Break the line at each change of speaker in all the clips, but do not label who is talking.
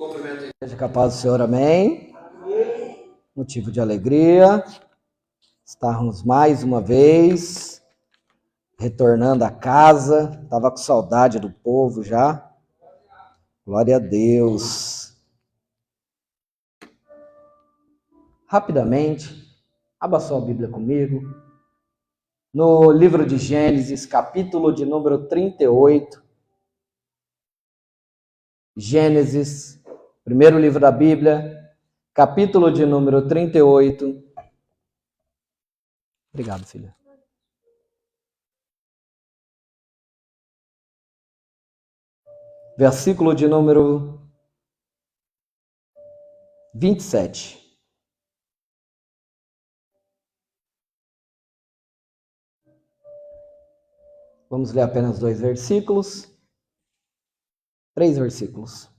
Cumprimento a igreja com a paz do Senhor, amém? Motivo de alegria, estarmos mais uma vez retornando a casa, estava com saudade do povo já, glória a Deus. Rapidamente, abra sua Bíblia comigo, no livro de Gênesis, capítulo de número 38, Gênesis, primeiro livro da Bíblia, capítulo de número 38. Obrigado, filha. Versículo de número 27. Vamos ler apenas 2 versículos. 3 versículos.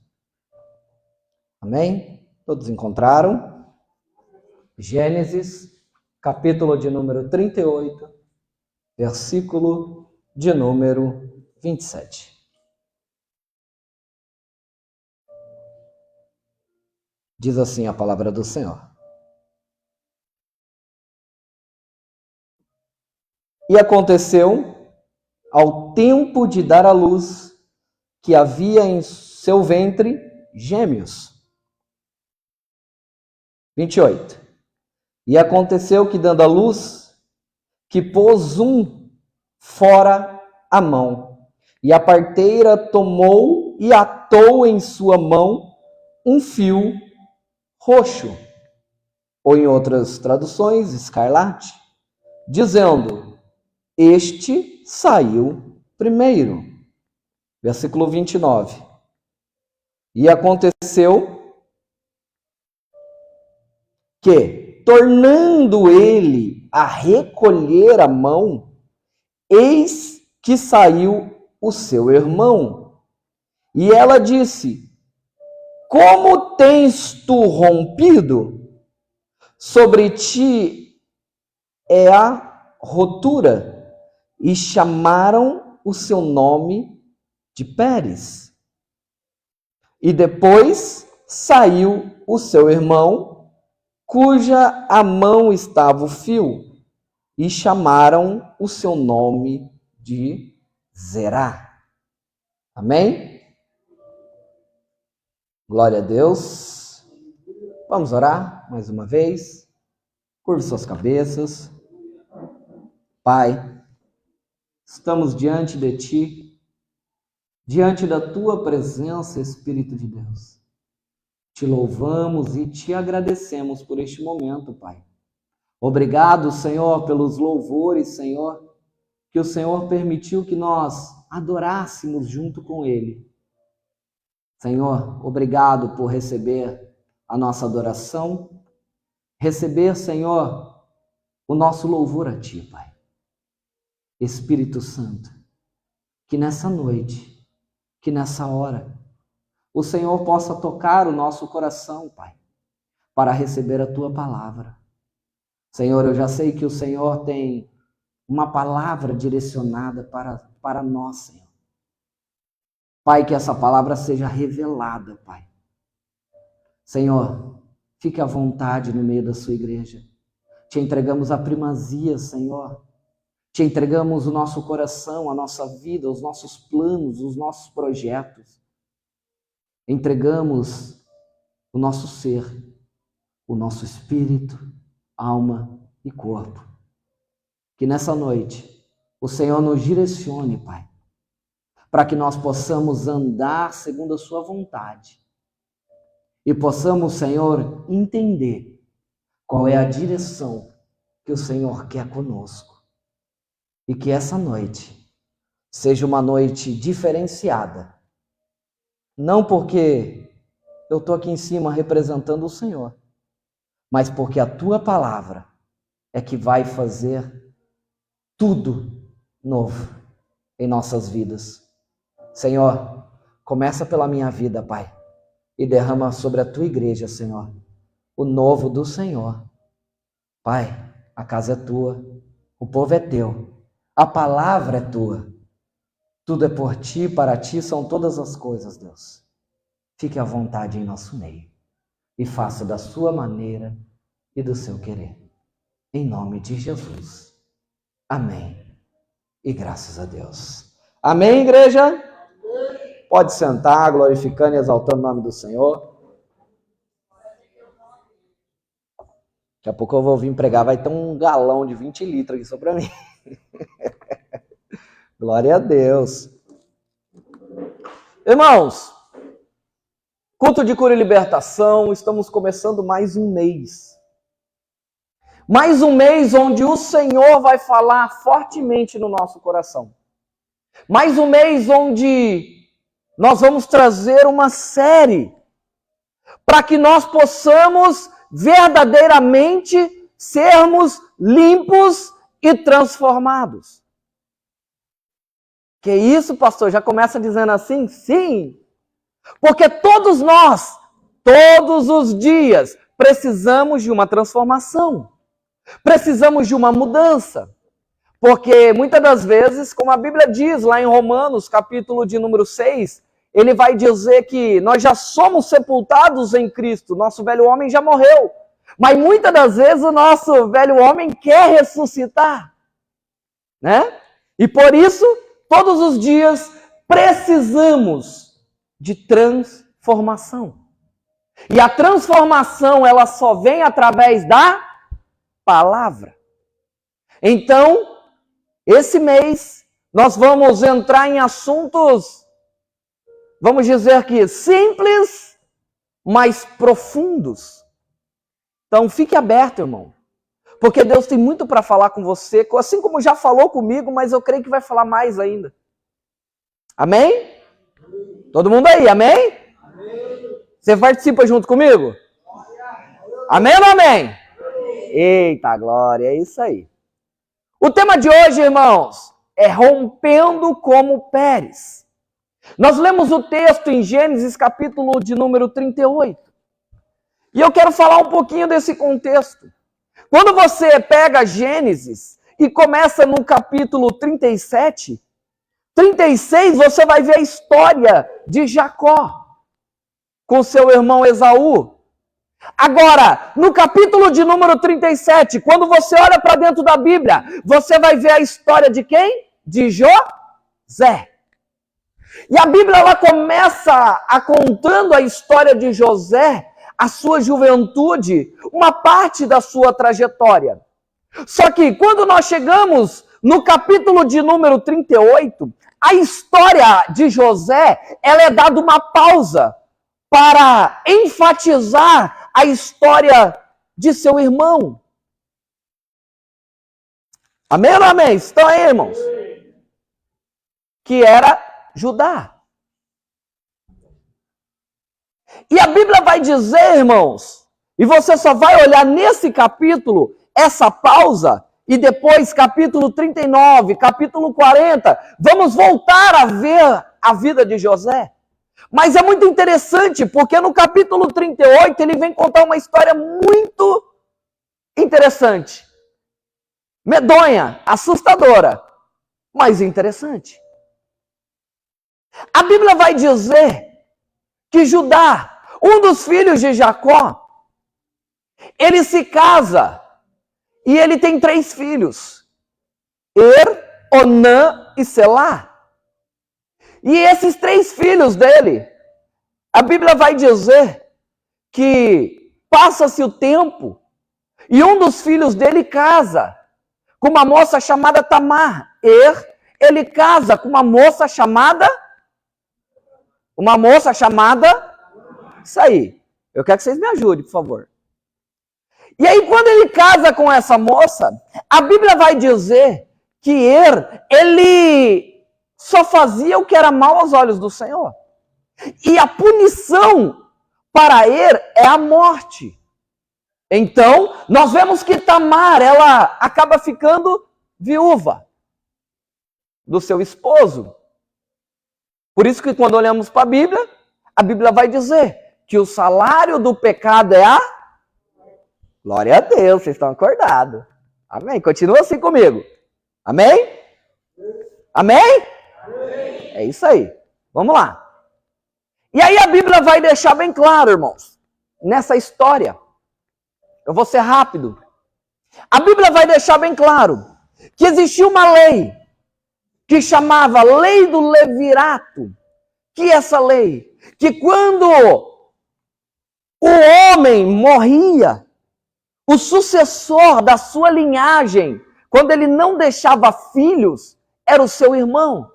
Amém? Todos encontraram? Gênesis, capítulo de número 38, versículo de número 27. Diz assim a palavra do Senhor. E aconteceu, ao tempo de dar à luz, que havia em seu ventre gêmeos. 28. E aconteceu que, dando à luz, que pôs um fora a mão, e a parteira tomou e atou em sua mão um fio roxo, ou em outras traduções, escarlate, dizendo: este saiu primeiro. Versículo 29. E aconteceu que, tornando ele a recolher a mão, eis que saiu o seu irmão. E ela disse: como tens tu rompido? Sobre ti é a rotura. E chamaram o seu nome de Pérez. E depois saiu o seu irmão, cuja a mão estava o fio, e chamaram o seu nome de Zerá. Amém? Glória a Deus. Vamos orar mais uma vez. Curve suas cabeças. Pai, estamos diante de Ti, diante da Tua presença, Espírito de Deus. Te louvamos e Te agradecemos por este momento, Pai. Obrigado, Senhor, pelos louvores, Senhor, que o Senhor permitiu que nós adorássemos junto com Ele. Senhor, obrigado por receber a nossa adoração, receber, Senhor, o nosso louvor a Ti, Pai. Espírito Santo, que nessa noite, que nessa hora, o Senhor possa tocar o nosso coração, Pai, para receber a Tua palavra. Senhor, eu já sei que o Senhor tem uma palavra direcionada para nós, Senhor. Pai, que essa palavra seja revelada, Pai. Senhor, fique à vontade no meio da sua igreja. Te entregamos a primazia, Senhor. Te entregamos o nosso coração, a nossa vida, os nossos planos, os nossos projetos. Entregamos o nosso ser, o nosso espírito, alma e corpo. Que nessa noite o Senhor nos direcione, Pai, para que nós possamos andar segundo a sua vontade e possamos, Senhor, entender qual é a direção que o Senhor quer conosco. E que essa noite seja uma noite diferenciada. Não porque eu estou aqui em cima representando o Senhor, mas porque a Tua palavra é que vai fazer tudo novo em nossas vidas. Senhor, começa pela minha vida, Pai, e derrama sobre a Tua igreja, Senhor, o novo do Senhor. Pai, a casa é Tua, o povo é Teu. A palavra é Tua. Tudo é por Ti, para Ti são todas as coisas, Deus. fique à vontade em nosso meio e faça da sua maneira e do seu querer. Em nome de Jesus. Amém. E graças a Deus. Amém, igreja? Pode sentar, glorificando e exaltando o nome do Senhor. Daqui a pouco eu vou vir pregar, vai ter um galão de 20 litros aqui só para mim. Glória a Deus. Irmãos, culto de cura e libertação, estamos começando mais um mês. Mais um mês onde o Senhor vai falar fortemente no nosso coração. Mais um mês onde nós vamos trazer uma série para que nós possamos verdadeiramente sermos limpos e transformados. Que isso, pastor? Já começa dizendo assim? Sim. Porque todos nós, todos os dias, precisamos de uma transformação. Precisamos de uma mudança. Porque muitas das vezes, como a Bíblia diz lá em Romanos, capítulo de número 6, ele vai dizer que nós já somos sepultados em Cristo, nosso velho homem já morreu. Mas muitas das vezes o nosso velho homem quer ressuscitar, né? E por isso, todos os dias, precisamos de transformação. E a transformação, ela só vem através da palavra. Então, esse mês, nós vamos entrar em assuntos, vamos dizer que simples, mas profundos. Então, fique aberto, irmão. Porque Deus tem muito para falar com você, assim como já falou comigo, mas eu creio que vai falar mais ainda. Amém? Todo mundo aí, amém? Você participa junto comigo? Amém ou não amém? Eita, glória, é isso aí. O tema de hoje, irmãos, é rompendo como Pérez. Nós lemos o texto em Gênesis, capítulo de número 38. E eu quero falar um pouquinho desse contexto. Quando você pega Gênesis e começa no capítulo 37, 36, você vai ver a história de Jacó com seu irmão Esaú. Agora, no capítulo de número 37, quando você olha para dentro da Bíblia, você vai ver a história de quem? De José. E a Bíblia ela começa contando a história de José, a sua juventude, uma parte da sua trajetória. Só que quando nós chegamos no capítulo de número 38, a história de José, ela é dada uma pausa para enfatizar a história de seu irmão. Amém ou não amém? Estão aí, irmãos? Que era Judá. E a Bíblia vai dizer, irmãos, e você só vai olhar nesse capítulo, essa pausa, e depois capítulo 39, capítulo 40, vamos voltar a ver a vida de José. Mas é muito interessante, porque no capítulo 38 ele vem contar uma história muito interessante. Medonha, assustadora, mas interessante. A Bíblia vai dizer que Judá, um dos filhos de Jacó, ele se casa e ele tem 3 filhos, Onã e Selá. E esses 3 filhos dele, a Bíblia vai dizer que passa-se o tempo e um dos filhos dele casa com uma moça chamada Tamar. Ele casa com uma moça chamada... Isso aí. Eu quero que vocês me ajudem, por favor. E aí, quando ele casa com essa moça, a Bíblia vai dizer que ele só fazia o que era mal aos olhos do Senhor. E a punição para é a morte. Então, nós vemos que Tamar, ela acaba ficando viúva do seu esposo. Por isso que quando olhamos para a Bíblia vai dizer que o salário do pecado é a... Glória a Deus, vocês estão acordados. Amém? Continua assim comigo. Amém? Amém? É isso aí. Vamos lá. E aí a Bíblia vai deixar bem claro, irmãos, nessa história. Eu vou ser rápido. A Bíblia vai deixar bem claro que existia uma lei que chamava Lei do Levirato. Que é essa lei? Que quando o homem morria, o sucessor da sua linhagem, quando ele não deixava filhos, era o seu irmão.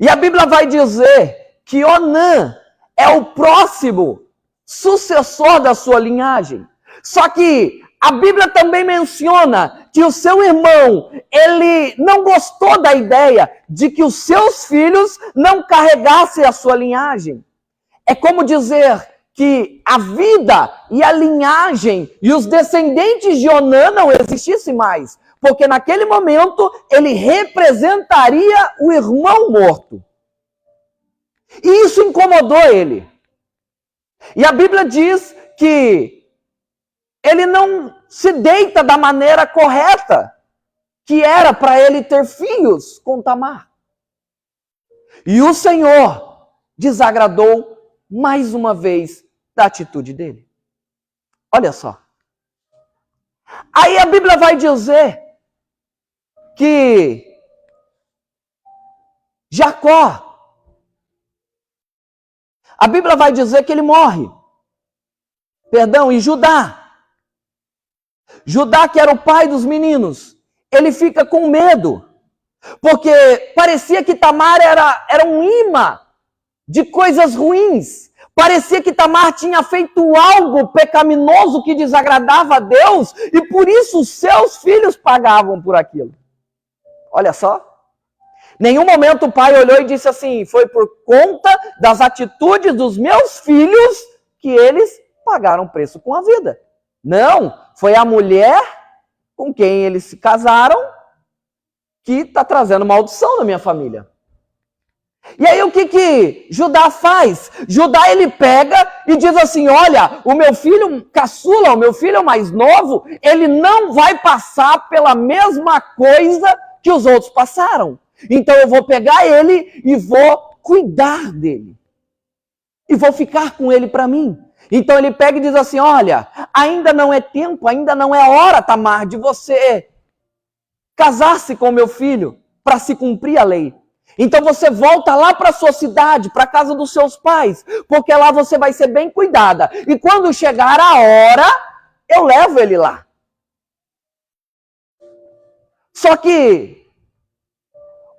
E a Bíblia vai dizer que Onã é o próximo sucessor da sua linhagem. Só que a Bíblia também menciona que o seu irmão, ele não gostou da ideia de que os seus filhos não carregassem a sua linhagem. É como dizer que a vida e a linhagem e os descendentes de Onã não existissem mais. Porque naquele momento ele representaria o irmão morto. E isso incomodou ele. E a Bíblia diz que ele não se deita da maneira correta, que era para ele ter filhos com Tamar. E o Senhor desagradou mais uma vez da atitude dele. Olha só. Aí a Bíblia vai dizer que Jacó, a Bíblia vai dizer que ele morre. Perdão, e Judá, que era o pai dos meninos, ele fica com medo, porque parecia que Tamar era um imã de coisas ruins. Parecia que Tamar tinha feito algo pecaminoso que desagradava a Deus, e por isso os seus filhos pagavam por aquilo. Olha só. Nenhum momento o pai olhou e disse assim: foi por conta das atitudes dos meus filhos que eles pagaram preço com a vida. Não, foi a mulher com quem eles se casaram que está trazendo maldição na minha família. E aí o que Judá faz? Judá, ele pega e diz assim: olha, o meu filho caçula, o meu filho mais novo, ele não vai passar pela mesma coisa que os outros passaram. Então eu vou pegar ele e vou cuidar dele. E vou ficar com ele para mim. Então ele pega e diz assim: olha, ainda não é tempo, ainda não é hora, Tamar, de você casar-se com meu filho para se cumprir a lei. Então você volta lá para a sua cidade, para a casa dos seus pais, porque lá você vai ser bem cuidada. E quando chegar a hora, eu levo ele lá. Só que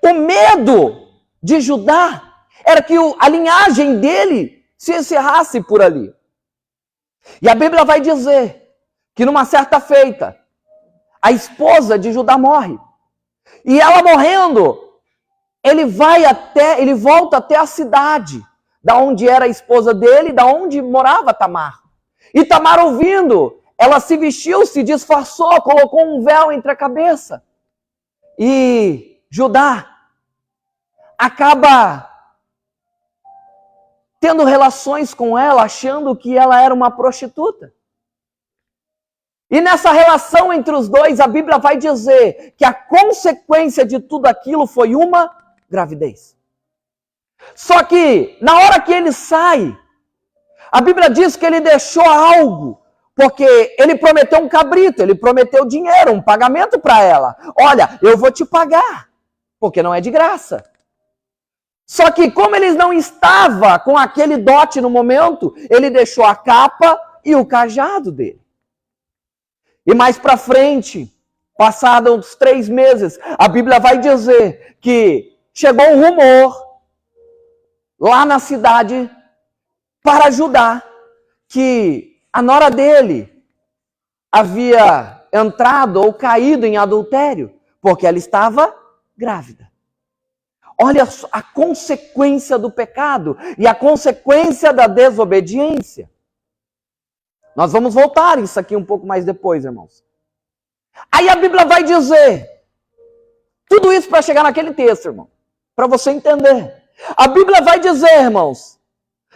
o medo de Judá era que a linhagem dele se encerrasse por ali. E a Bíblia vai dizer que numa certa feita, a esposa de Judá morre. E ela morrendo, ele volta até a cidade, da onde era a esposa dele, da onde morava Tamar. E Tamar, ouvindo, ela se vestiu, se disfarçou, colocou um véu entre a cabeça. E Judá acaba tendo relações com ela, achando que ela era uma prostituta. E nessa relação entre os dois, a Bíblia vai dizer que a consequência de tudo aquilo foi uma gravidez. Só que, na hora que ele sai, a Bíblia diz que ele deixou algo, porque ele prometeu um cabrito, ele prometeu dinheiro, um pagamento para ela. Olha, eu vou te pagar, porque não é de graça. Só que como ele não estava com aquele dote no momento, ele deixou a capa e o cajado dele. E mais para frente, passados uns 3 meses, a Bíblia vai dizer que chegou um rumor lá na cidade para Judá que a nora dele havia entrado ou caído em adultério, porque ela estava grávida. Olha a consequência do pecado e a consequência da desobediência. Nós vamos voltar isso aqui um pouco mais depois, irmãos. Aí a Bíblia vai dizer, tudo isso para chegar naquele texto, irmão, para você entender. A Bíblia vai dizer, irmãos,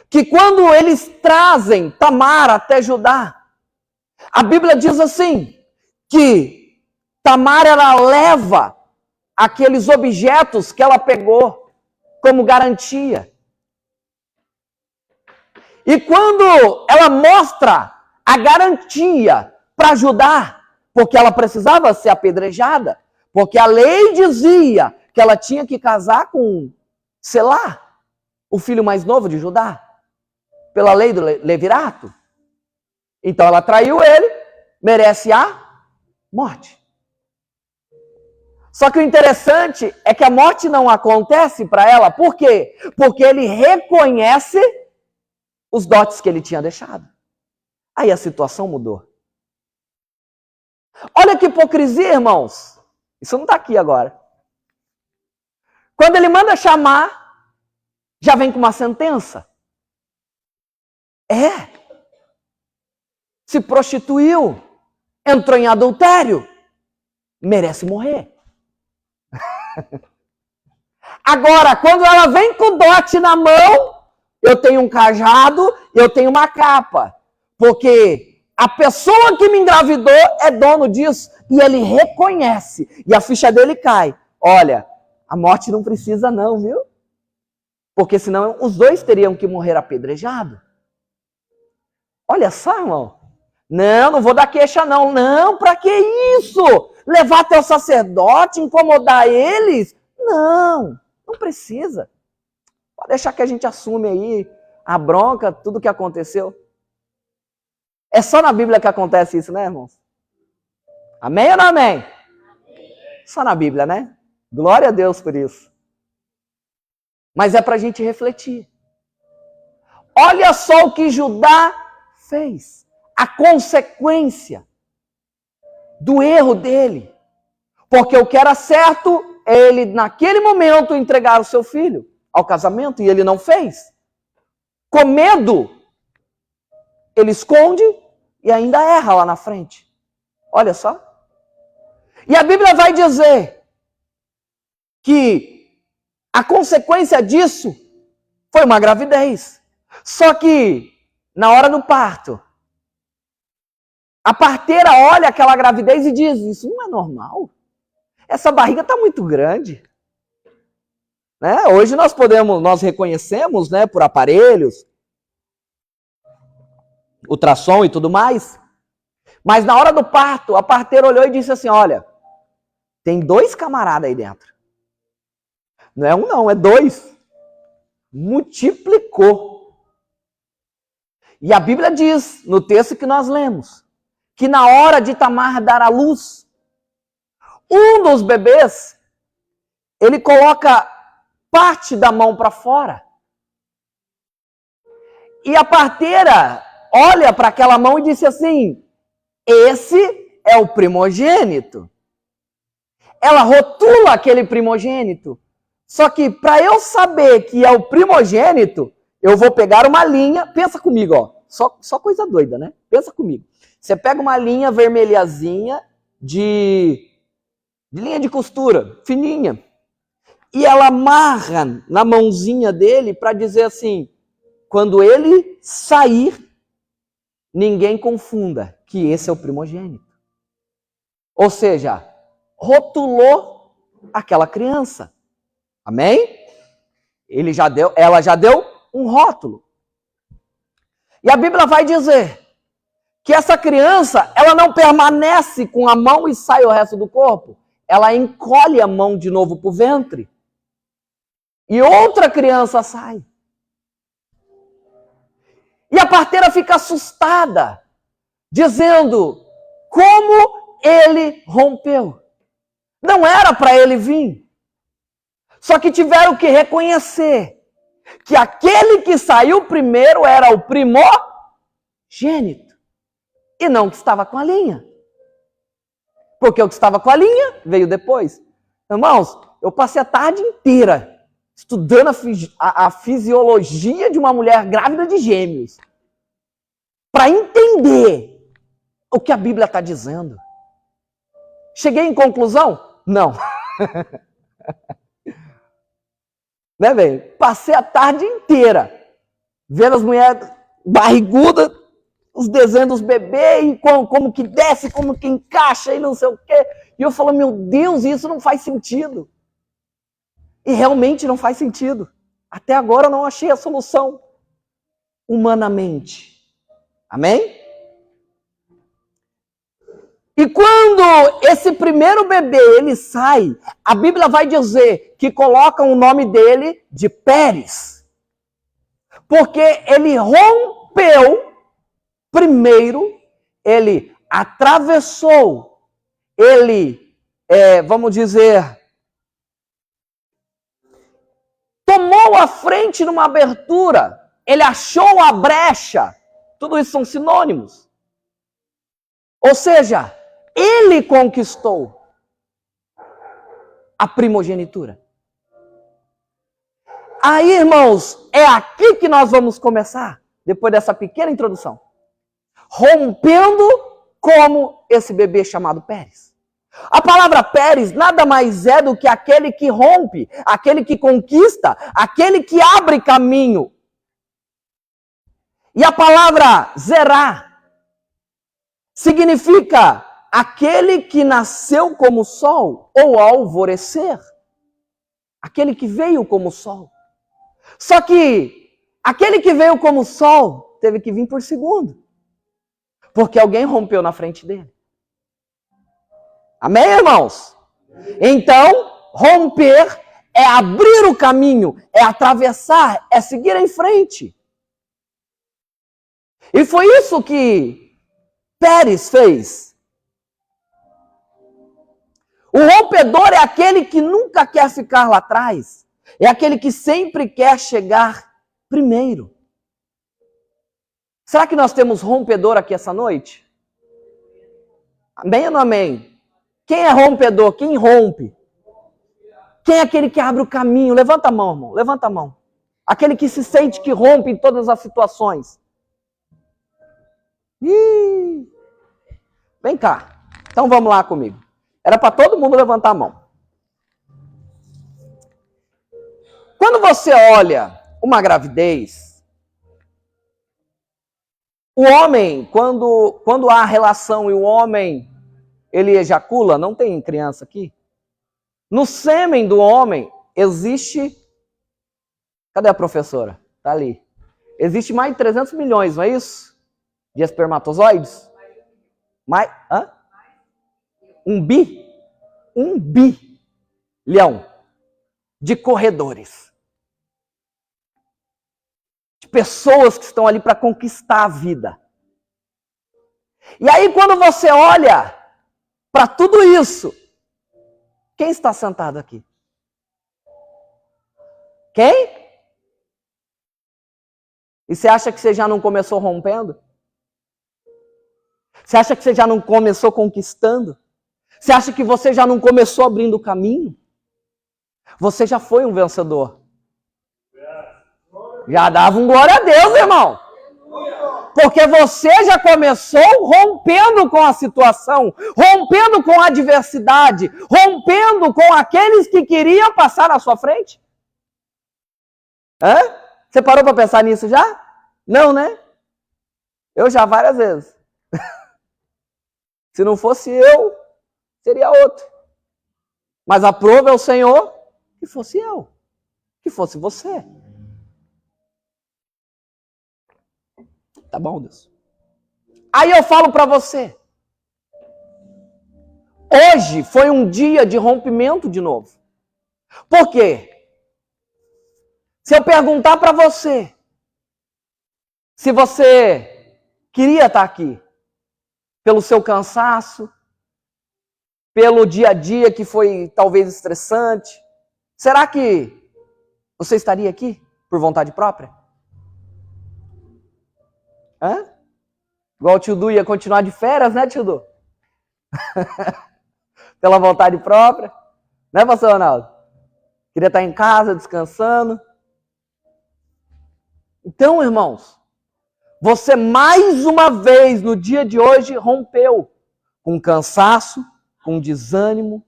que quando eles trazem Tamar até Judá, a Bíblia diz assim, que Tamar, ela leva aqueles objetos que ela pegou como garantia. E quando ela mostra a garantia para ajudar, porque ela precisava ser apedrejada, porque a lei dizia que ela tinha que casar com Selá, o filho mais novo de Judá, pela lei do levirato. Então ela traiu ele, merece a morte. Só que o interessante é que a morte não acontece para ela, por quê? Porque ele reconhece os dotes que ele tinha deixado. Aí a situação mudou. Olha que hipocrisia, irmãos. Isso não está aqui agora. Quando ele manda chamar, já vem com uma sentença. Se prostituiu, entrou em adultério, merece morrer. Agora, quando ela vem com o dote na mão, eu tenho um cajado, eu tenho uma capa. Porque a pessoa que me engravidou é dono disso. E ele reconhece. E a ficha dele cai. Olha, a morte não precisa não, viu? Porque senão os dois teriam que morrer apedrejados. Olha só, irmão. Não vou dar queixa não. Não, pra que isso? Levar até o sacerdote, incomodar eles? Não precisa. Pode deixar que a gente assume aí a bronca, tudo que aconteceu. É só na Bíblia que acontece isso, né, irmãos? Amém ou não amém? Só na Bíblia, né? Glória a Deus por isso. Mas é para a gente refletir. Olha só o que Judá fez. A consequência do erro dele. Porque o que era certo é ele, naquele momento, entregar o seu filho ao casamento. E ele não fez. Com medo, ele esconde e ainda erra lá na frente. Olha só. E a Bíblia vai dizer que a consequência disso foi uma gravidez. Só que, na hora do parto, a parteira olha aquela gravidez e diz, isso não é normal. Essa barriga está muito grande. Né? Hoje nós reconhecemos, né, por aparelhos, ultrassom e tudo mais. Mas na hora do parto, a parteira olhou e disse assim, olha, tem 2 camaradas aí dentro. Não é um não, é 2. Multiplicou. E a Bíblia diz, no texto que nós lemos, que na hora de Tamar dar à luz, um dos bebês, ele coloca parte da mão para fora. E a parteira olha para aquela mão e disse assim, esse é o primogênito. Ela rotula aquele primogênito. Só que para eu saber que é o primogênito, eu vou pegar uma linha, pensa comigo, ó, só coisa doida, né? Pensa comigo. Você pega uma linha vermelhazinha de linha de costura, fininha, e ela amarra na mãozinha dele para dizer assim, quando ele sair, ninguém confunda que esse é o primogênito. Ou seja, rotulou aquela criança. Amém? Ela já deu um rótulo. E a Bíblia vai dizer que essa criança, ela não permanece com a mão e sai o resto do corpo. Ela encolhe a mão de novo para o ventre. E outra criança sai. E a parteira fica assustada, dizendo, como ele rompeu? Não era para ele vir. Só que tiveram que reconhecer que aquele que saiu primeiro era o primogênito. E não o que estava com a linha. Porque o que estava com a linha veio depois. Irmãos, eu passei a tarde inteira estudando a fisiologia de uma mulher grávida de gêmeos. Para entender o que a Bíblia está dizendo. Cheguei em conclusão? Não. Né, velho? Passei a tarde inteira vendo as mulheres barrigudas, os desenhos dos bebês, e como que desce, como que encaixa e não sei o quê. E eu falo, meu Deus, isso não faz sentido. E realmente não faz sentido. Até agora eu não achei a solução. humanamente. Amém? E quando esse primeiro bebê ele sai, a Bíblia vai dizer que colocam o nome dele de Pérez. Porque ele rompeu primeiro, ele atravessou, ele, vamos dizer, tomou a frente numa abertura, ele achou a brecha. Tudo isso são sinônimos. Ou seja, ele conquistou a primogenitura. Aí, irmãos, é aqui que nós vamos começar, depois dessa pequena introdução. Rompendo como esse bebê chamado Pérez. A palavra Pérez nada mais é do que aquele que rompe, aquele que conquista, aquele que abre caminho. E a palavra Zerá significa aquele que nasceu como sol ou alvorecer. Aquele que veio como sol. Só que aquele que veio como sol teve que vir por segundo. Porque alguém rompeu na frente dele. Amém, irmãos? Então, romper é abrir o caminho, é atravessar, é seguir em frente. E foi isso que Pérez fez. O rompedor é aquele que nunca quer ficar lá atrás. É aquele que sempre quer chegar primeiro. Será que nós temos rompedor aqui essa noite? Amém ou não amém? Quem é rompedor? Quem rompe? Quem é aquele que abre o caminho? Levanta a mão, irmão. Levanta a mão. Aquele que se sente que rompe em todas as situações. Vem cá. Então vamos lá comigo. Era para todo mundo levantar a mão. Quando você olha uma gravidez, o homem, quando há relação e o homem, ele ejacula, não tem criança aqui? No sêmen do homem existe... Cadê a professora? Tá ali. Existe mais de 300 milhões, não é isso? De espermatozoides? Mais... Hã? 1 bilhão de corredores. De pessoas que estão ali para conquistar a vida. E aí quando você olha para tudo isso, quem está sentado aqui? Quem? E você acha que você já não começou rompendo? Você acha que você já não começou conquistando? Você acha que você já não começou abrindo o caminho? Você já foi um vencedor. Já dava um glória a Deus, irmão. Porque você já começou rompendo com a situação, rompendo com a adversidade, rompendo com aqueles que queriam passar na sua frente. Hã? Você parou para pensar nisso já? Não, né? Eu já várias vezes. Se não fosse eu, seria outro. Mas aprove ao Senhor que fosse eu, que fosse você. Tá bom, Deus? Aí eu falo para você. Hoje foi um dia de rompimento de novo. Por quê? Se eu perguntar para você, se você queria estar aqui, pelo seu cansaço, pelo dia a dia que foi talvez estressante, será que você estaria aqui por vontade própria? Hã? Igual o tio Du ia continuar de férias, né, tio Du? Pela vontade própria. Né, pastor Ronaldo? Queria estar em casa, descansando. Então, irmãos, você mais uma vez no dia de hoje rompeu com cansaço, com desânimo.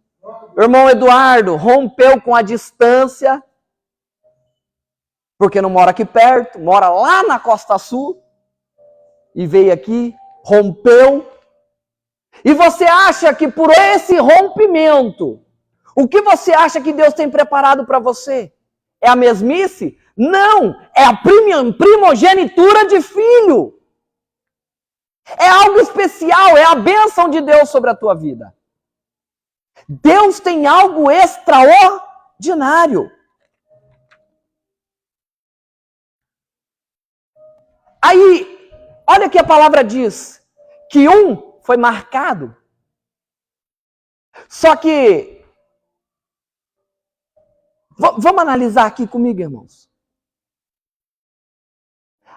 O irmão Eduardo rompeu com a distância, porque não mora aqui perto, mora lá na Costa Sul, e veio aqui, rompeu. E você acha que por esse rompimento, o que você acha que Deus tem preparado para você? É a mesmice? Não, é a primogenitura de filho. É algo especial, é a bênção de Deus sobre a tua vida. Deus tem algo extraordinário. Aí, olha que a palavra diz, que um foi marcado. Só que, vamos analisar aqui comigo, irmãos.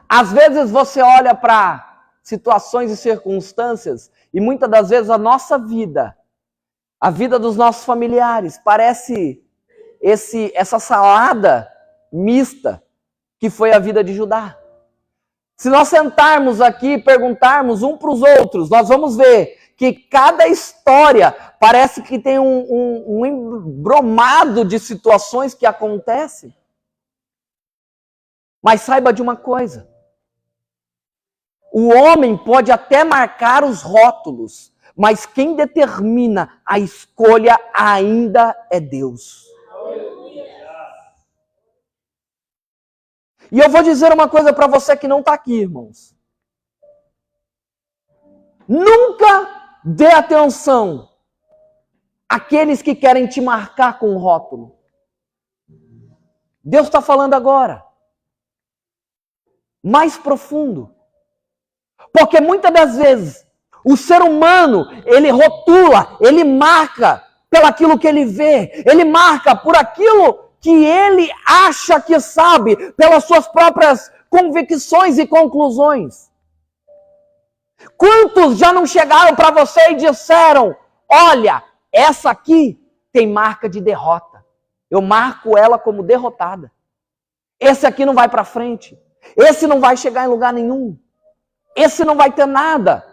Às vezes você olha para situações e circunstâncias, e muitas das vezes a nossa vida, a vida dos nossos familiares, parece essa salada mista que foi a vida de Judá. Se nós sentarmos aqui e perguntarmos um para os outros, nós vamos ver que cada história parece que tem um embromado de situações que acontecem. Mas saiba de uma coisa. O homem pode até marcar os rótulos, mas quem determina a escolha ainda é Deus. E eu vou dizer uma coisa para você que não está aqui, irmãos. Nunca dê atenção àqueles que querem te marcar com um rótulo. Deus está falando agora. Mais profundo. Porque muitas das vezes o ser humano, ele rotula, ele marca pelaquilo que ele vê, ele marca por aquilo que ele acha que sabe, pelas suas próprias convicções e conclusões. Quantos já não chegaram para você e disseram, olha, essa aqui tem marca de derrota. Eu marco ela como derrotada. Esse aqui não vai para frente. Esse não vai chegar em lugar nenhum. Esse não vai ter nada.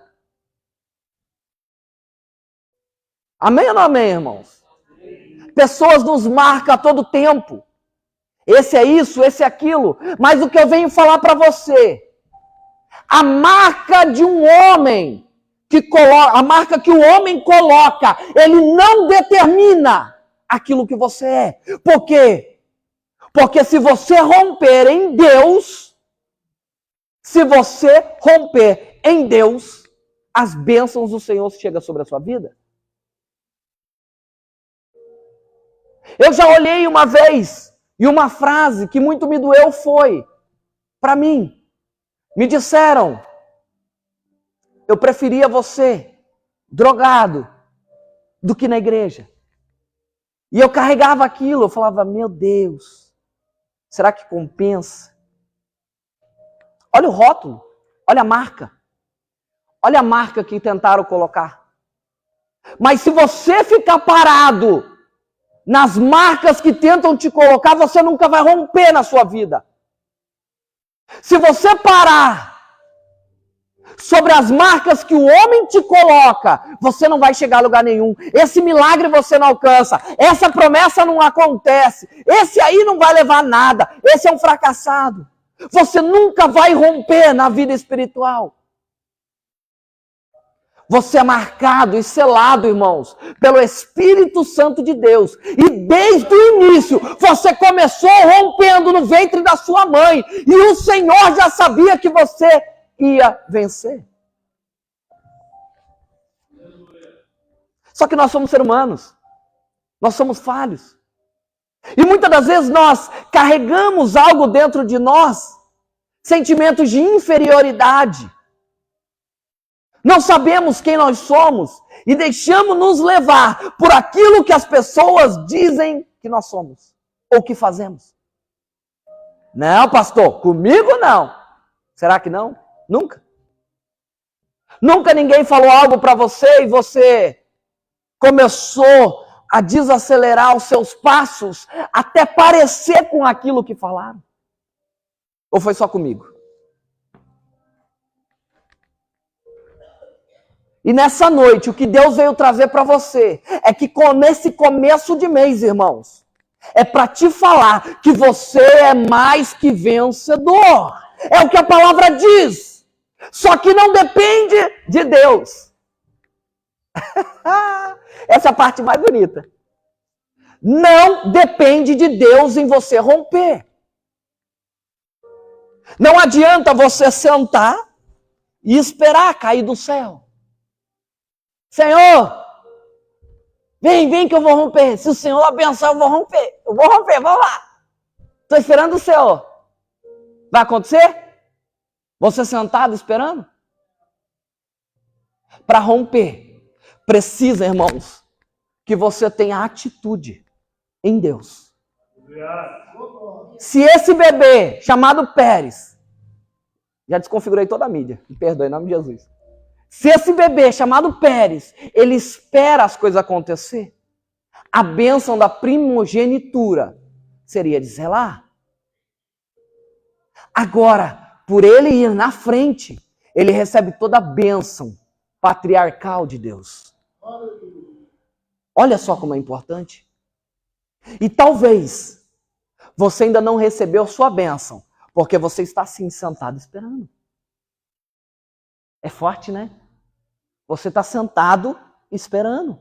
Amém ou não amém, irmãos? Pessoas nos marcam a todo tempo. Esse é isso, esse é aquilo. Mas o que eu venho falar para você, a marca de um homem que coloca, a marca que o homem coloca, ele não determina aquilo que você é. Por quê? Porque se você romper em Deus, as bênçãos do Senhor chegam sobre a sua vida. Eu já olhei uma vez, e uma frase que muito me doeu foi, para mim, me disseram, eu preferia você drogado do que na igreja. E eu carregava aquilo, eu falava, meu Deus, será que compensa? Olha o rótulo, olha a marca. Olha a marca que tentaram colocar. Mas se você ficar parado nas marcas que tentam te colocar, você nunca vai romper na sua vida. Se você parar sobre as marcas que o homem te coloca, você não vai chegar a lugar nenhum. Esse milagre você não alcança. Essa promessa não acontece. Esse aí não vai levar nada. Esse é um fracassado. Você nunca vai romper na vida espiritual. Você é marcado e selado, irmãos, pelo Espírito Santo de Deus. E desde o início, você começou rompendo no ventre da sua mãe. E o Senhor já sabia que você ia vencer. Só que nós somos seres humanos. Nós somos falhos. E muitas das vezes nós carregamos algo dentro de nós, sentimentos de inferioridade. Não sabemos quem nós somos e deixamos nos levar por aquilo que as pessoas dizem que nós somos ou que fazemos. Não, pastor, comigo não. Será que não? Nunca. Nunca ninguém falou algo para você e você começou a desacelerar os seus passos até parecer com aquilo que falaram? Ou foi só comigo? E nessa noite, o que Deus veio trazer para você é que nesse começo de mês, irmãos, é para te falar que você é mais que vencedor. É o que a palavra diz. Só que não depende de Deus. Essa é a parte mais bonita. Não depende de Deus em você romper. Não adianta você sentar e esperar cair do céu. Senhor, vem que eu vou romper. Se o Senhor abençoar, eu vou romper. Vamos lá. Estou esperando o Senhor. Vai acontecer? Você sentado esperando? Para romper, precisa, irmãos, que você tenha atitude em Deus. Se esse bebê chamado Pérez, já desconfigurei toda a mídia, me perdoe em nome de Jesus. Se esse bebê chamado Pérez, ele espera as coisas acontecer, a bênção da primogenitura seria de zelar. Agora, por ele ir na frente, ele recebe toda a bênção patriarcal de Deus. Olha só como é importante. E talvez você ainda não recebeu sua bênção, porque você está assim sentado esperando. É forte, né? Você está sentado esperando.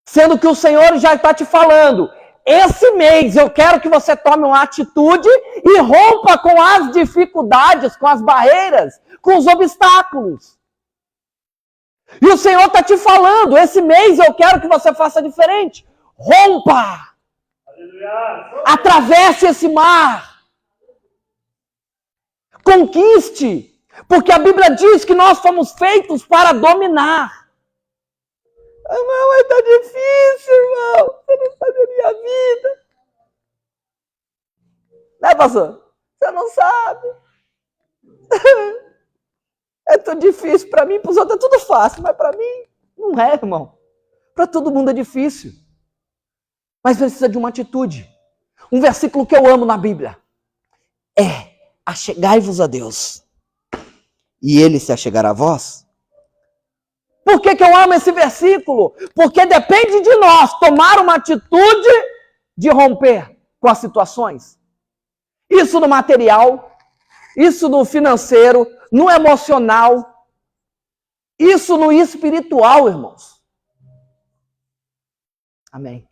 Sendo que o Senhor já está te falando, esse mês eu quero que você tome uma atitude e rompa com as dificuldades, com as barreiras, com os obstáculos. E o Senhor está te falando, esse mês eu quero que você faça diferente. Rompa! Atravesse esse mar. Conquiste. Porque a Bíblia diz que nós fomos feitos para dominar. Irmão, mas tá difícil, irmão. Você não sabe a minha vida. Né, pastor? Você não sabe. É tudo difícil para mim, para os outros é tudo fácil, mas para mim não é, irmão. Para todo mundo é difícil. Mas precisa de uma atitude. Um versículo que eu amo na Bíblia é: achegai-vos a Deus, e Ele se achegará a vós. Por que eu amo esse versículo? Porque depende de nós tomar uma atitude de romper com as situações. Isso no material, isso no financeiro, no emocional, isso no espiritual, irmãos. Amém.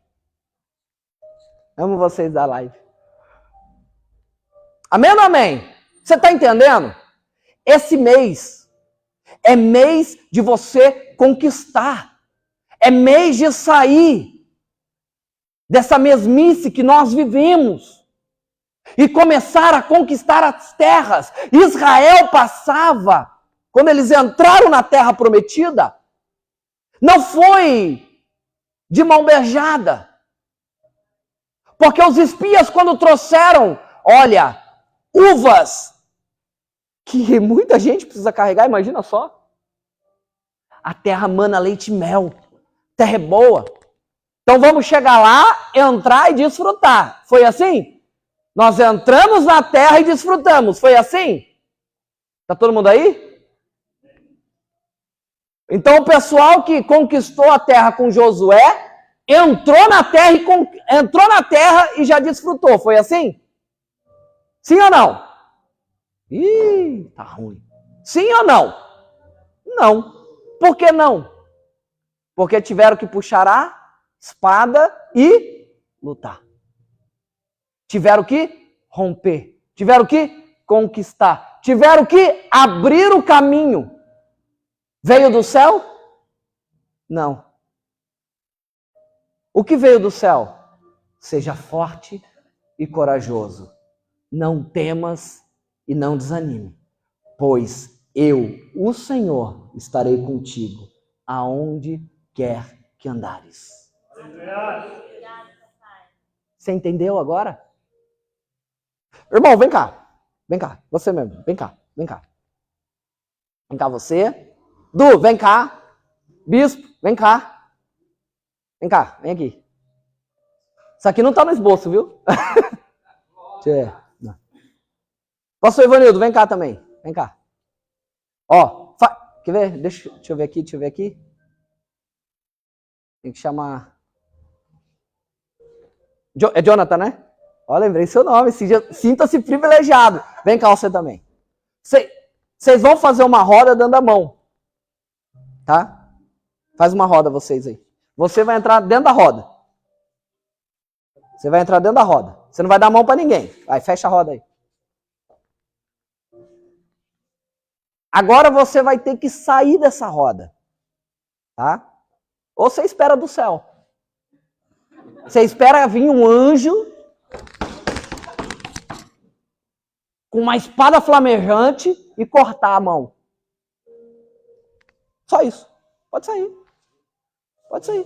Amo vocês da live. Amém ou não amém? Você está entendendo? Esse mês é mês de você conquistar. É mês de sair dessa mesmice que nós vivemos e começar a conquistar as terras. Israel passava, quando eles entraram na terra prometida, não foi de mão beijada. Porque os espias, quando trouxeram, olha, uvas, que muita gente precisa carregar, imagina só. A terra mana leite e mel. Terra é boa. Então vamos chegar lá, entrar e desfrutar. Foi assim? Nós entramos na terra e desfrutamos. Foi assim? Tá todo mundo aí? Então o pessoal que conquistou a terra com Josué entrou na terra e já desfrutou. Foi assim? Sim ou não? Ih, tá ruim. Sim ou não? Não. Por que não? Porque tiveram que puxar a espada e lutar. Tiveram que romper. Tiveram que conquistar. Tiveram que abrir o caminho. Veio do céu? Não. O que veio do céu? Seja forte e corajoso. Não temas e não desanime, pois eu, o Senhor, estarei contigo aonde quer que andares. Você entendeu agora? Irmão, vem cá. Vem cá, você mesmo. Vem cá, vem cá. Vem cá você. Du, vem cá. Bispo, vem cá. Vem cá, vem aqui. Isso aqui não tá no esboço, viu? Deixa eu ver. Pastor Ivanildo, vem cá também. Vem cá. Ó, quer ver? Deixa eu ver aqui. Tem que chamar... É Jonathan, né? Ó, lembrei seu nome. Sinta-se privilegiado. Vem cá você também. Vocês vão fazer uma roda dando a mão. Tá? Faz uma roda vocês aí. Você vai entrar dentro da roda. Você vai entrar dentro da roda. Você não vai dar a mão pra ninguém. Vai, fecha a roda aí. Agora você vai ter que sair dessa roda. Tá? Ou você espera do céu. Você espera vir um anjo com uma espada flamejante e cortar a mão. Só isso. Pode sair. Pode sair.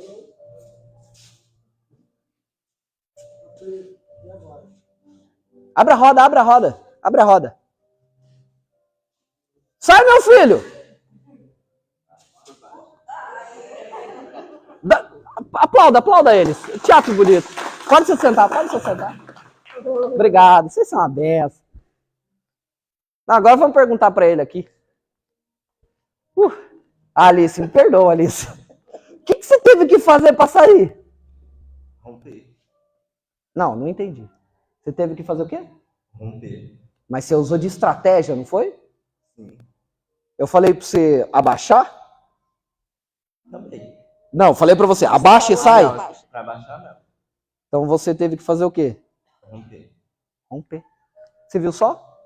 Abre a roda, abre a roda. Abre a roda. Sai, meu filho! Aplauda eles. Teatro bonito. Pode se sentar, pode se sentar. Obrigado, vocês são uma benção. Agora vamos perguntar para ele aqui. Alice, me perdoa, Alice. O que você teve que fazer para sair?
Romper.
Não entendi. Você teve que fazer o quê?
Romper.
Mas você usou de estratégia, não foi?
Sim.
Eu falei para você abaixar?
Também.
Não, falei para você, abaixa e sai.
Para abaixar, não.
Então você teve que fazer o quê?
Romper.
Romper. Você viu só?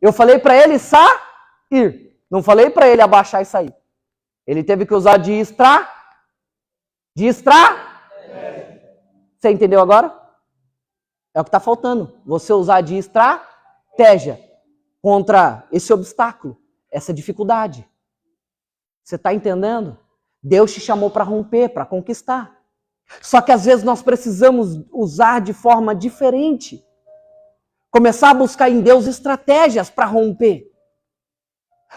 Eu falei para ele sair. Não falei para ele abaixar e sair. Ele teve que usar de Você entendeu agora? É o que está faltando. Você usar de estratégia contra esse obstáculo, essa dificuldade. Você está entendendo? Deus te chamou para romper, para conquistar. Só que às vezes nós precisamos usar de forma diferente. Começar a buscar em Deus estratégias para romper.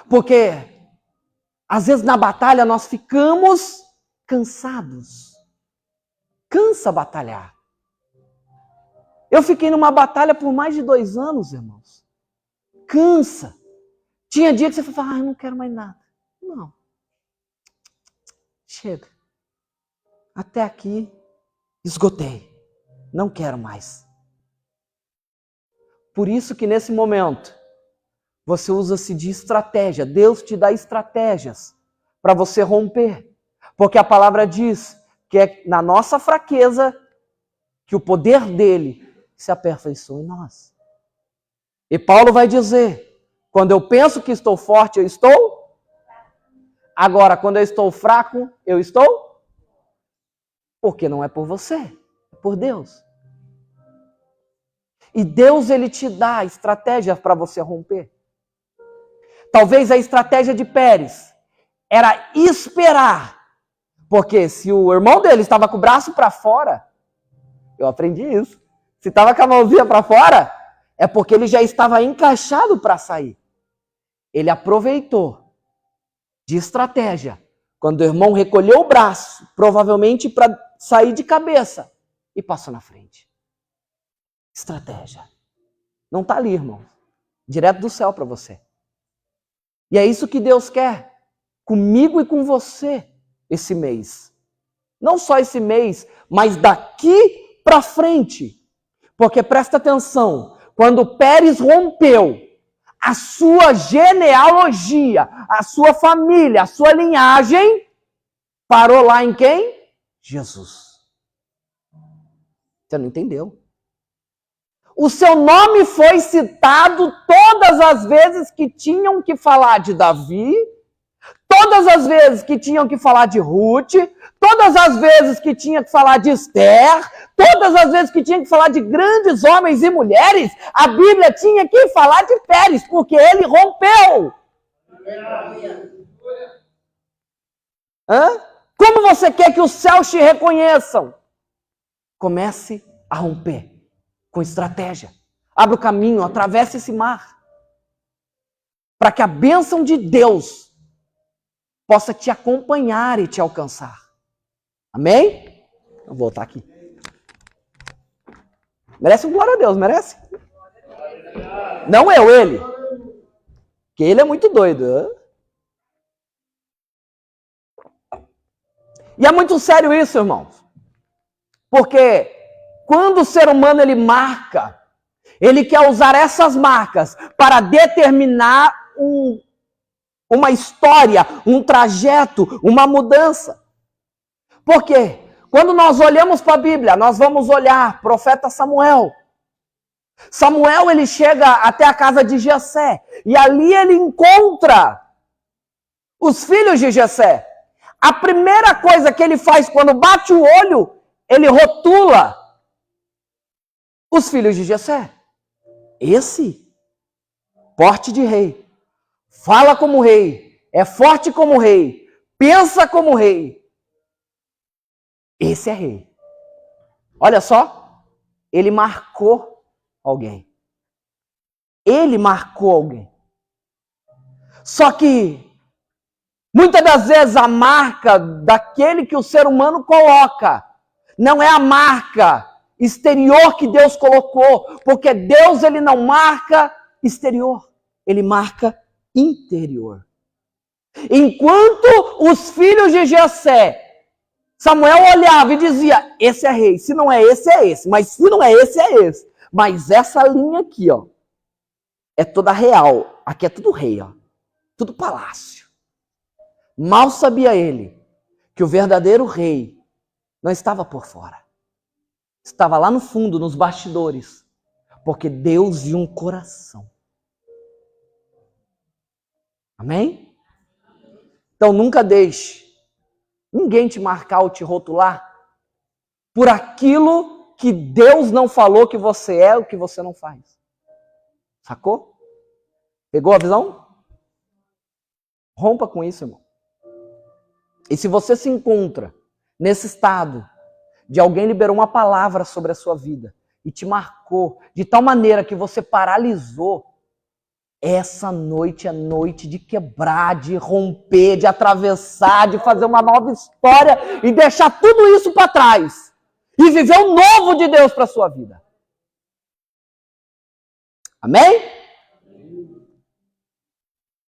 Porque às vezes na batalha nós ficamos cansados. Cansa batalhar. Eu fiquei numa batalha por mais de 2 anos, irmãos. Cansa. Tinha dia que você falava, eu não quero mais nada. Não. Chega. Até aqui, esgotei. Não quero mais. Por isso que nesse momento, você usa-se de estratégia. Deus te dá estratégias para você romper. Porque a palavra diz que é na nossa fraqueza que o poder dele se aperfeiçoa em nós. E Paulo vai dizer, quando eu penso que estou forte, eu estou. Agora, quando eu estou fraco, eu estou. Porque não é por você, é por Deus. E Deus, ele te dá estratégias para você romper. Talvez a estratégia de Pérez era esperar. Porque se o irmão dele estava com o braço para fora, eu aprendi isso. Se estava com a mãozinha para fora, é porque ele já estava encaixado para sair. Ele aproveitou de estratégia. Quando o irmão recolheu o braço, provavelmente para sair de cabeça, e passou na frente. Estratégia. Não está ali, irmão. Direto do céu para você. E é isso que Deus quer comigo e com você esse mês. Não só esse mês, mas daqui para frente. Porque presta atenção, quando Pérez rompeu, a sua genealogia, a sua família, a sua linhagem, parou lá em quem? Jesus. Você não entendeu? O seu nome foi citado todas as vezes que tinham que falar de Davi, todas as vezes que tinham que falar de Ruth, todas as vezes que tinha que falar de Esther, todas as vezes que tinha que falar de grandes homens e mulheres, a Bíblia tinha que falar de Pérez, porque ele rompeu. Como você quer que os céus te reconheçam? Comece a romper com estratégia. Abra o caminho, atravesse esse mar. Para que a bênção de Deus possa te acompanhar e te alcançar. Amém? Vou voltar aqui. Merece um glória a Deus, merece? Não eu, ele. Porque ele é muito doido. E é muito sério isso, irmãos. Porque quando o ser humano ele marca, ele quer usar essas marcas para determinar uma história, um trajeto, uma mudança. Por quê? Quando nós olhamos para a Bíblia, nós vamos olhar profeta Samuel. Samuel, ele chega até a casa de Jessé, e ali ele encontra os filhos de Jessé. A primeira coisa que ele faz quando bate o olho, ele rotula os filhos de Jessé. Esse, porte de rei, fala como rei, é forte como rei, pensa como rei. Esse é rei. Olha só, ele marcou alguém. Ele marcou alguém. Só que, muitas das vezes, a marca daquele que o ser humano coloca não é a marca exterior que Deus colocou, porque Deus ele não marca exterior, ele marca interior. Enquanto os filhos de Jessé, Samuel olhava e dizia, esse é rei, se não é esse, mas se não é esse. Mas essa linha aqui, ó, é toda real, aqui é tudo rei, ó, tudo palácio. Mal sabia ele que o verdadeiro rei não estava por fora. Estava lá no fundo, nos bastidores. Porque Deus viu um coração. Amém? Então nunca deixe ninguém te marcar ou te rotular por aquilo que Deus não falou que você é, o que você não faz. Sacou? Pegou a visão? Rompa com isso, irmão. E se você se encontra nesse estado de alguém liberou uma palavra sobre a sua vida e te marcou de tal maneira que você paralisou, essa noite é noite de quebrar, de romper, de atravessar, de fazer uma nova história e deixar tudo isso para trás e viver o novo de Deus para a sua vida. Amém?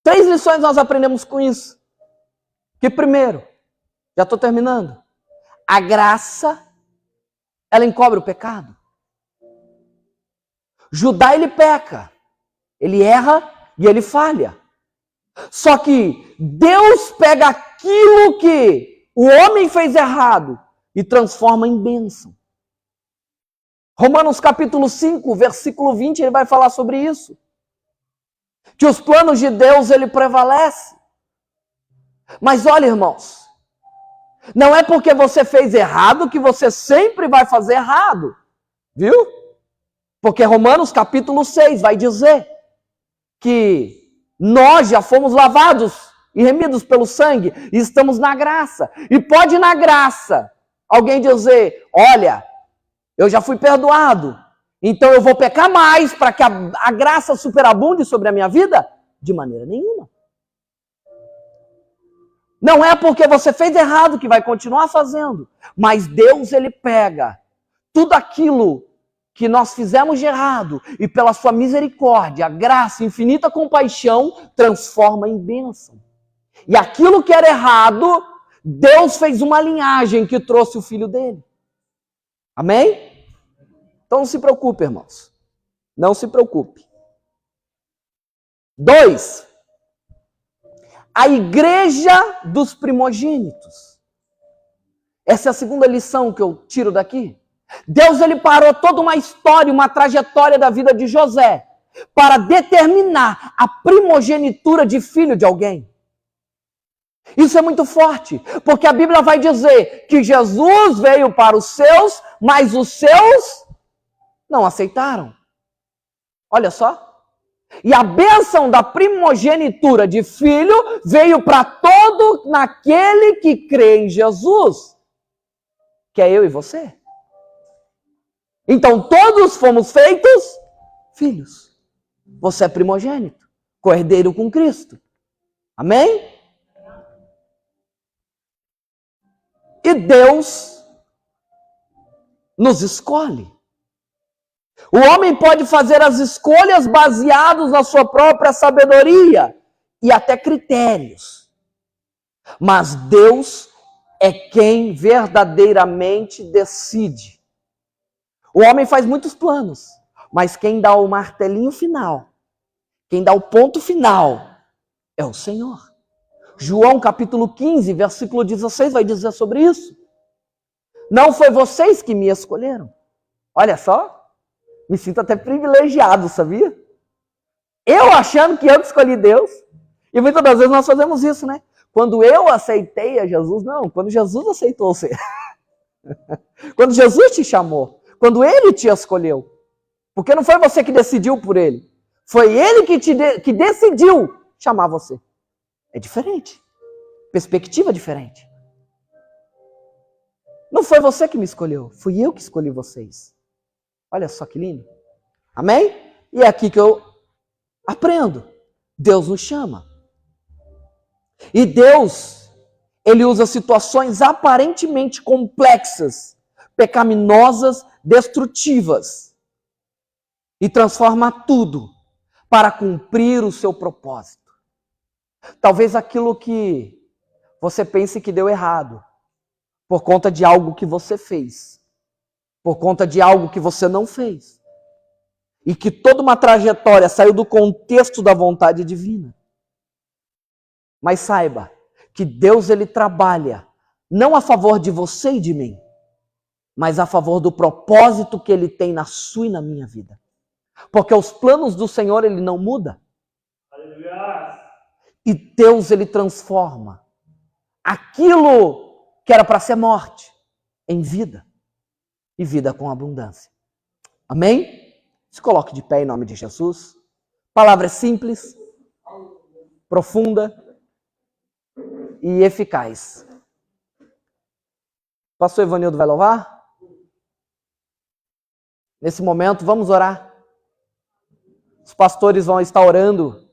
3 lições nós aprendemos com isso. Que primeiro, já estou terminando, a graça, ela encobre o pecado. Judá, ele peca, ele erra e ele falha. Só que Deus pega aquilo que o homem fez errado e transforma em bênção. Romanos capítulo 5, versículo 20, ele vai falar sobre isso. Que os planos de Deus, ele prevalece. Mas olha, irmãos, não é porque você fez errado que você sempre vai fazer errado. Viu? Porque Romanos capítulo 6 vai dizer que nós já fomos lavados e remidos pelo sangue e estamos na graça. E pode na graça alguém dizer, olha, eu já fui perdoado, então eu vou pecar mais para que a graça superabunde sobre a minha vida? De maneira nenhuma. Não é porque você fez errado que vai continuar fazendo, mas Deus, ele pega tudo aquilo que nós fizemos de errado e pela sua misericórdia, graça, infinita compaixão, transforma em bênção. E aquilo que era errado, Deus fez uma linhagem que trouxe o filho dele. Amém? Então não se preocupe, irmãos. Não se preocupe. 2. A igreja dos primogênitos. Essa é a segunda lição que eu tiro daqui. Deus, ele parou toda uma história, uma trajetória da vida de José para determinar a primogenitura de filho de alguém. Isso é muito forte, porque a Bíblia vai dizer que Jesus veio para os seus, mas os seus não aceitaram. Olha só. E a bênção da primogenitura de filho veio para todo naquele que crê em Jesus, que é eu e você. Então todos fomos feitos filhos. Você é primogênito, co-herdeiro com Cristo. Amém? E Deus nos escolhe. O homem pode fazer as escolhas baseadas na sua própria sabedoria e até critérios. Mas Deus é quem verdadeiramente decide. O homem faz muitos planos, mas quem dá o martelinho final, quem dá o ponto final, é o Senhor. João capítulo 15, versículo 16 vai dizer sobre isso. Não foi vocês que me escolheram. Olha só. Me sinto até privilegiado, sabia? Eu achando que eu escolhi Deus. E muitas das vezes nós fazemos isso, né? quando eu aceitei a Jesus, não, quando Jesus aceitou você. Quando Jesus te chamou, quando ele te escolheu. Porque não foi você que decidiu por ele. Foi ele que decidiu chamar você. É diferente. Perspectiva diferente. Não foi você que me escolheu, fui eu que escolhi vocês. Olha só que lindo. Amém? E é aqui que eu aprendo. Deus nos chama. E Deus, ele usa situações aparentemente complexas, pecaminosas, destrutivas, e transforma tudo para cumprir o seu propósito. Talvez aquilo que você pense que deu errado, por conta de algo que você fez, por conta de algo que você não fez, e que toda uma trajetória saiu do contexto da vontade divina. Mas saiba que Deus, ele trabalha não a favor de você e de mim, mas a favor do propósito que ele tem na sua e na minha vida. Porque os planos do Senhor, ele não muda. Aleluia. E Deus, ele transforma aquilo que era para ser morte em vida, e vida com abundância. Amém? Se coloque de pé em nome de Jesus. Palavra simples, profunda e eficaz. Pastor Ivanildo vai louvar? Nesse momento, vamos orar. Os pastores vão estar orando